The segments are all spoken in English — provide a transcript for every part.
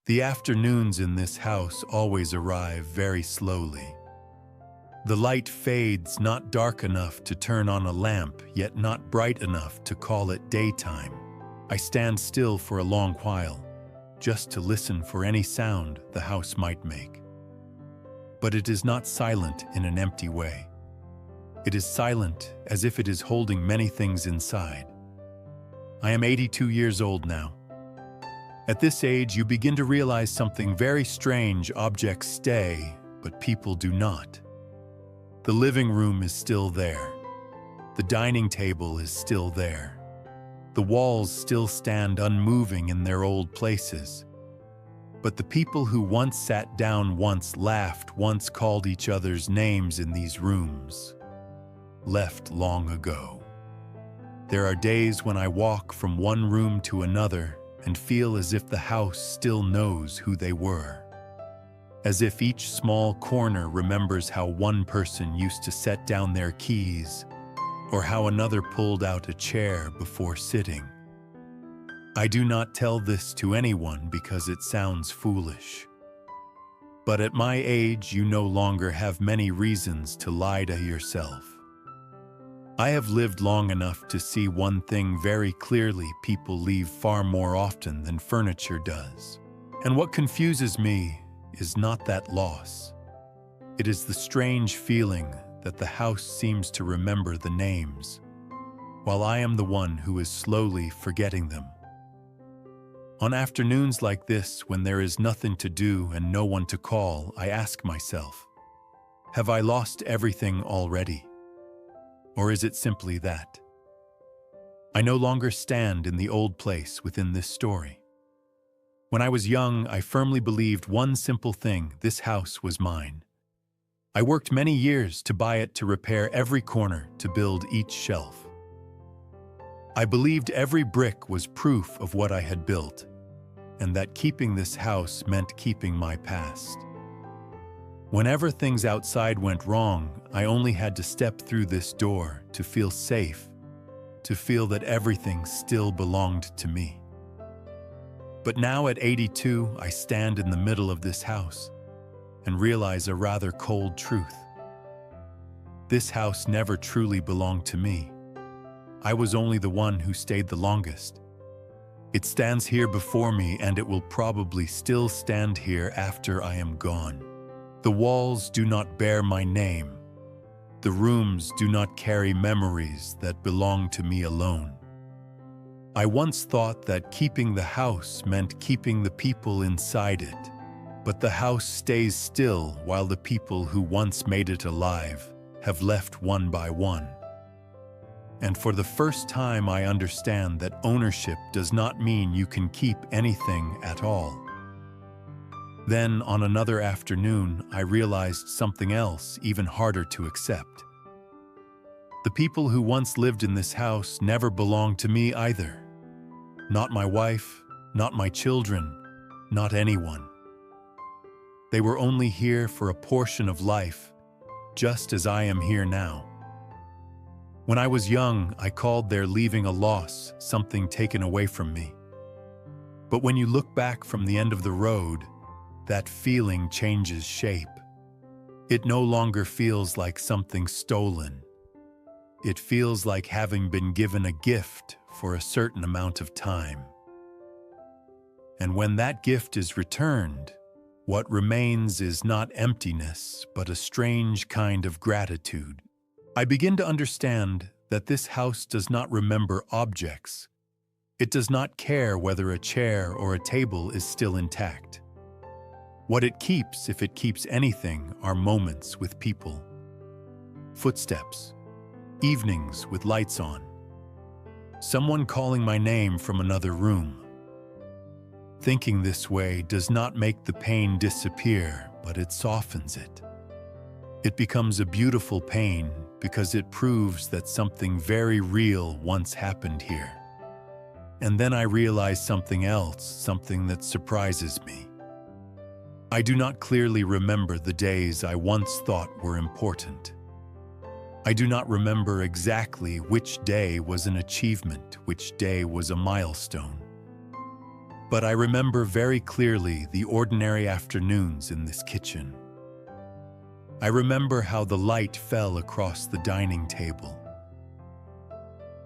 The afternoons in this house always arrive very slowly. The light fades, not dark enough to turn on a lamp, yet not bright enough to call it daytime. I stand still for a long while, just to listen for any sound the house might make. But it is not silent in an empty way. It is silent as if it is holding many things inside. I am 82 years old now. At this age, you begin to realize something very strange. Objects stay, but people do not. The living room is still there. The dining table is still there. The walls still stand unmoving in their old places. But the people who once sat down, once laughed, once called each other's names in these rooms, left long ago. There are days when I walk from one room to another and feel as if the house still knows who they were. As if each small corner remembers how one person used to set down their keys, or how another pulled out a chair before sitting. I do not tell this to anyone because it sounds foolish. But at my age, you no longer have many reasons to lie to yourself. I have lived long enough to see one thing very clearly: people leave far more often than furniture does. And what confuses me is not that loss. It is the strange feeling that the house seems to remember the names, while I am the one who is slowly forgetting them. On afternoons like this, when there is nothing to do and no one to call, I ask myself, have I lost everything already? Or is it simply that I no longer stand in the old place within this story? When I was young, I firmly believed one simple thing: this house was mine. I worked many years to buy it, to repair every corner, to build each shelf. I believed every brick was proof of what I had built, and that keeping this house meant keeping my past. Whenever things outside went wrong, I only had to step through this door to feel safe, to feel that everything still belonged to me. But now at 82, I stand in the middle of this house and realize a rather cold truth. This house never truly belonged to me. I was only the one who stayed the longest. It stands here before me, and it will probably still stand here after I am gone. The walls do not bear my name. The rooms do not carry memories that belong to me alone. I once thought that keeping the house meant keeping the people inside it, but the house stays still while the people who once made it alive have left one by one. And for the first time, I understand that ownership does not mean you can keep anything at all. Then, on another afternoon, I realized something else even harder to accept. The people who once lived in this house never belonged to me either. Not my wife, not my children, not anyone. They were only here for a portion of life, just as I am here now. When I was young, I called their leaving a loss, something taken away from me. But when you look back from the end of the road, that feeling changes shape. It no longer feels like something stolen. It feels like having been given a gift for a certain amount of time. And when that gift is returned, what remains is not emptiness, but a strange kind of gratitude. I begin to understand that this house does not remember objects. It does not care whether a chair or a table is still intact. What it keeps, if it keeps anything, are moments with people. Footsteps, evenings with lights on, someone calling my name from another room. Thinking this way does not make the pain disappear, but it softens it. It becomes a beautiful pain because it proves that something very real once happened here. And then I realize something else, something that surprises me. I do not clearly remember the days I once thought were important. I do not remember exactly which day was an achievement, which day was a milestone. But I remember very clearly the ordinary afternoons in this kitchen. I remember how the light fell across the dining table.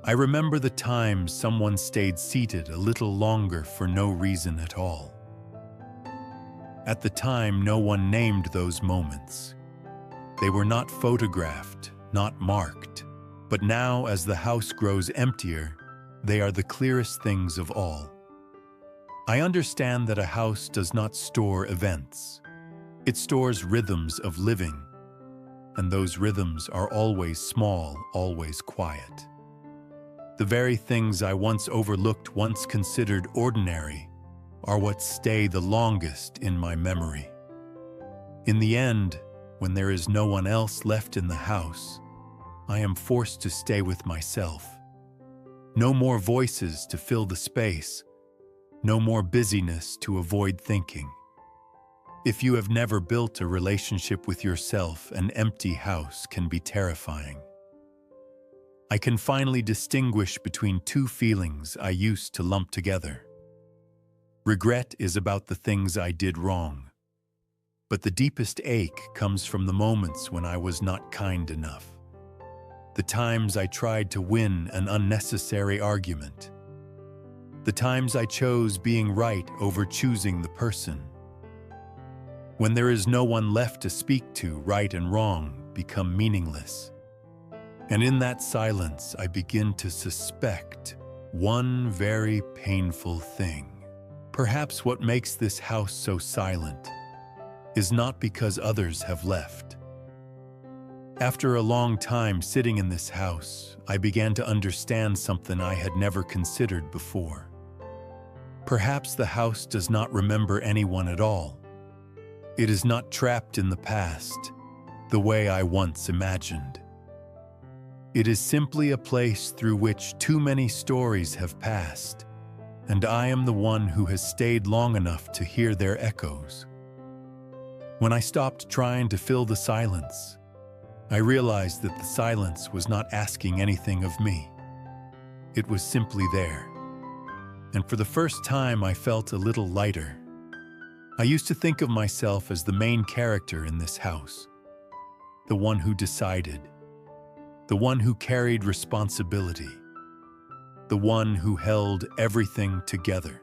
I remember the times someone stayed seated a little longer for no reason at all. At the time, no one named those moments. They were not photographed, not marked. But now, as the house grows emptier, they are the clearest things of all. I understand that a house does not store events. It stores rhythms of living. And those rhythms are always small, always quiet. The very things I once overlooked, once considered ordinary, are what stay the longest in my memory. In the end, when there is no one else left in the house, I am forced to stay with myself. No more voices to fill the space, no more busyness to avoid thinking. If you have never built a relationship with yourself, an empty house can be terrifying. I can finally distinguish between two feelings I used to lump together. Regret is about the things I did wrong. But the deepest ache comes from the moments when I was not kind enough. The times I tried to win an unnecessary argument. The times I chose being right over choosing the person. When there is no one left to speak to, right and wrong become meaningless. And in that silence, I begin to suspect one very painful thing. Perhaps what makes this house so silent is not because others have left. After a long time sitting in this house, I began to understand something I had never considered before. Perhaps the house does not remember anyone at all. It is not trapped in the past, the way I once imagined. It is simply a place through which too many stories have passed, and I am the one who has stayed long enough to hear their echoes. When I stopped trying to fill the silence, I realized that the silence was not asking anything of me. It was simply there. And for the first time, I felt a little lighter. I used to think of myself as the main character in this house, the one who decided, the one who carried responsibility, the one who held everything together.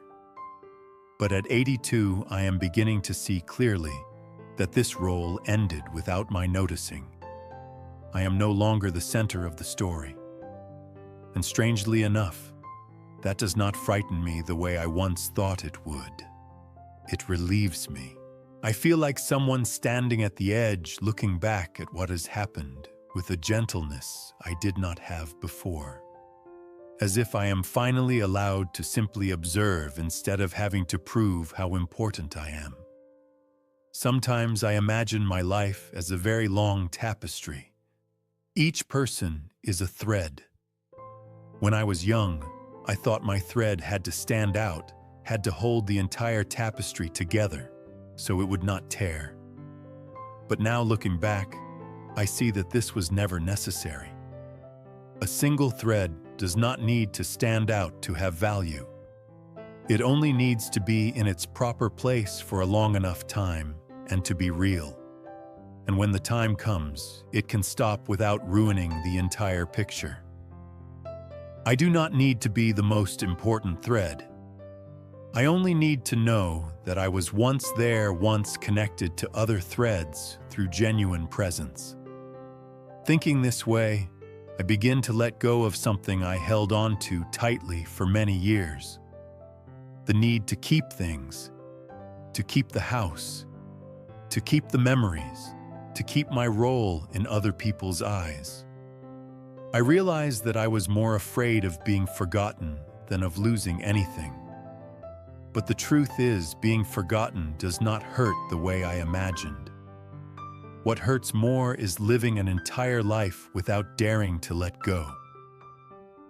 But at 82, I am beginning to see clearly that this role ended without my noticing. I am no longer the center of the story. And strangely enough, that does not frighten me the way I once thought it would. It relieves me. I feel like someone standing at the edge, looking back at what has happened with a gentleness I did not have before. As if I am finally allowed to simply observe instead of having to prove how important I am. Sometimes I imagine my life as a very long tapestry. Each person is a thread. When I was young, I thought my thread had to stand out, had to hold the entire tapestry together, so it would not tear. But now looking back, I see that this was never necessary. A single thread does not need to stand out to have value. It only needs to be in its proper place for a long enough time and to be real. And when the time comes, it can stop without ruining the entire picture. I do not need to be the most important thread. I only need to know that I was once there, once connected to other threads through genuine presence. Thinking this way, I begin to let go of something I held on to tightly for many years. The need to keep things, to keep the house, to keep the memories, to keep my role in other people's eyes. I realized that I was more afraid of being forgotten than of losing anything. But the truth is, being forgotten does not hurt the way I imagined. What hurts more is living an entire life without daring to let go.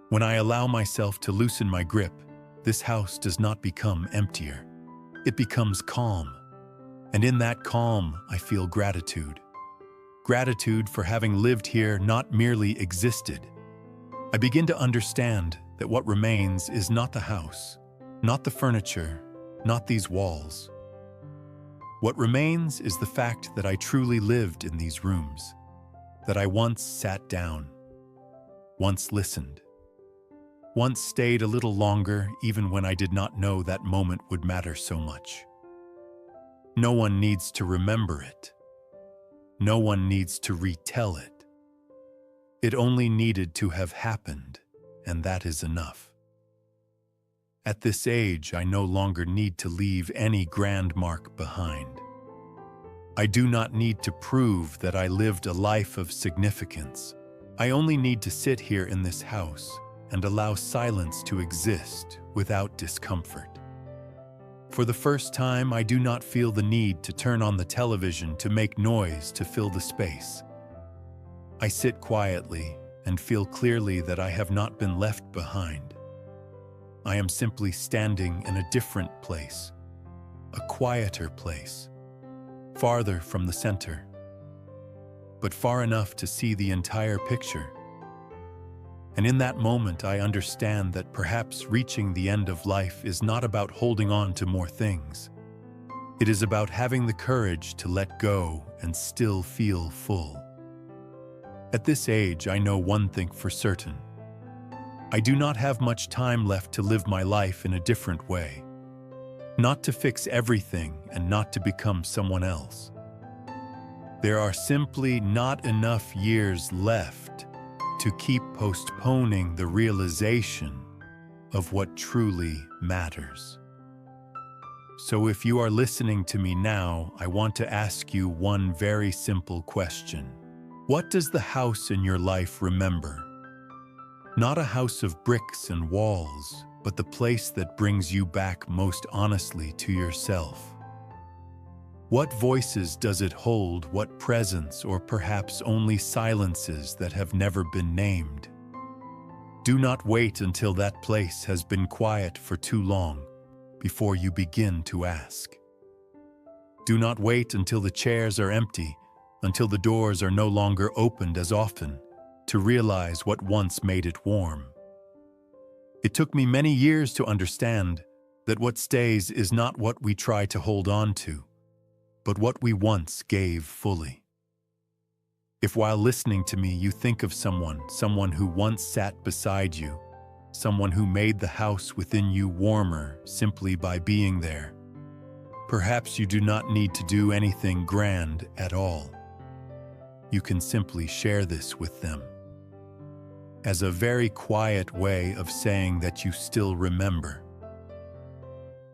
When I allow myself to loosen my grip, this house does not become emptier. It becomes calm. And in that calm, I feel gratitude. Gratitude for having lived here, not merely existed. I begin to understand that what remains is not the house, not the furniture, not these walls. What remains is the fact that I truly lived in these rooms, that I once sat down, once listened, once stayed a little longer even when I did not know that moment would matter so much. No one needs to remember it. No one needs to retell it. It only needed to have happened, and that is enough. At this age, I no longer need to leave any grand mark behind. I do not need to prove that I lived a life of significance. I only need to sit here in this house and allow silence to exist without discomfort. For the first time, I do not feel the need to turn on the television to make noise to fill the space. I sit quietly and feel clearly that I have not been left behind. I am simply standing in a different place, a quieter place, farther from the center, but far enough to see the entire picture. And in that moment, I understand that perhaps reaching the end of life is not about holding on to more things. It is about having the courage to let go and still feel full. At this age, I know one thing for certain. I do not have much time left to live my life in a different way. Not to fix everything and not to become someone else. There are simply not enough years left to keep postponing the realization of what truly matters. So if you are listening to me now, I want to ask you one very simple question. What does the house in your life remember? Not a house of bricks and walls, but the place that brings you back most honestly to yourself. What voices does it hold? What presence, or perhaps only silences that have never been named? Do not wait until that place has been quiet for too long before you begin to ask. Do not wait until the chairs are empty, until the doors are no longer opened as often, to realize what once made it warm. It took me many years to understand that what stays is not what we try to hold on to, but what we once gave fully. If while listening to me you think of someone who once sat beside you, someone who made the house within you warmer simply by being there, perhaps you do not need to do anything grand at all. You can simply share this with them, as a very quiet way of saying that you still remember.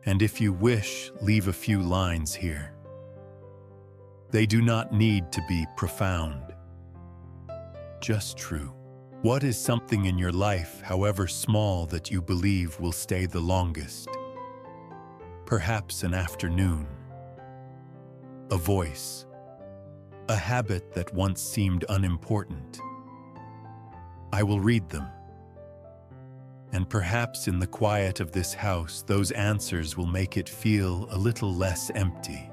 And if you wish, leave a few lines here. They do not need to be profound, just true. What is something in your life, however small, that you believe will stay the longest? Perhaps an afternoon, a voice, a habit that once seemed unimportant. I will read them. And perhaps in the quiet of this house, those answers will make it feel a little less empty.